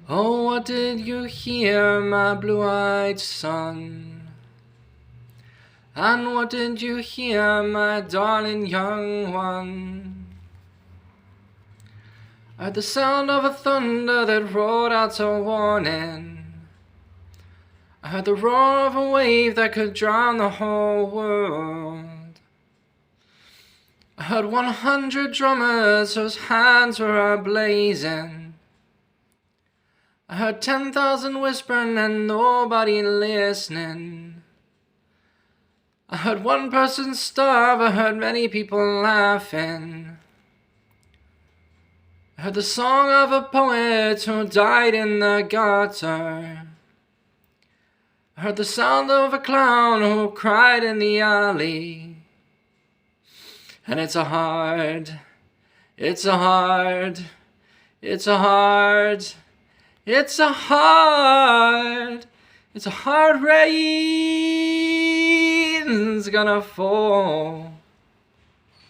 Oh, what did you hear, my blue-eyed son? And what did you hear, my darling young one? I heard the sound of a thunder that roared out a warning. I heard the roar of a wave that could drown the whole world. I heard 100 drummers whose hands were a-blazing. I heard 10,000 whispering and nobody listening. I heard one person starve, I heard many people laughing. I heard the song of a poet who died in the gutter. I heard the sound of a clown who cried in the alley. And it's a hard rain's gonna fall.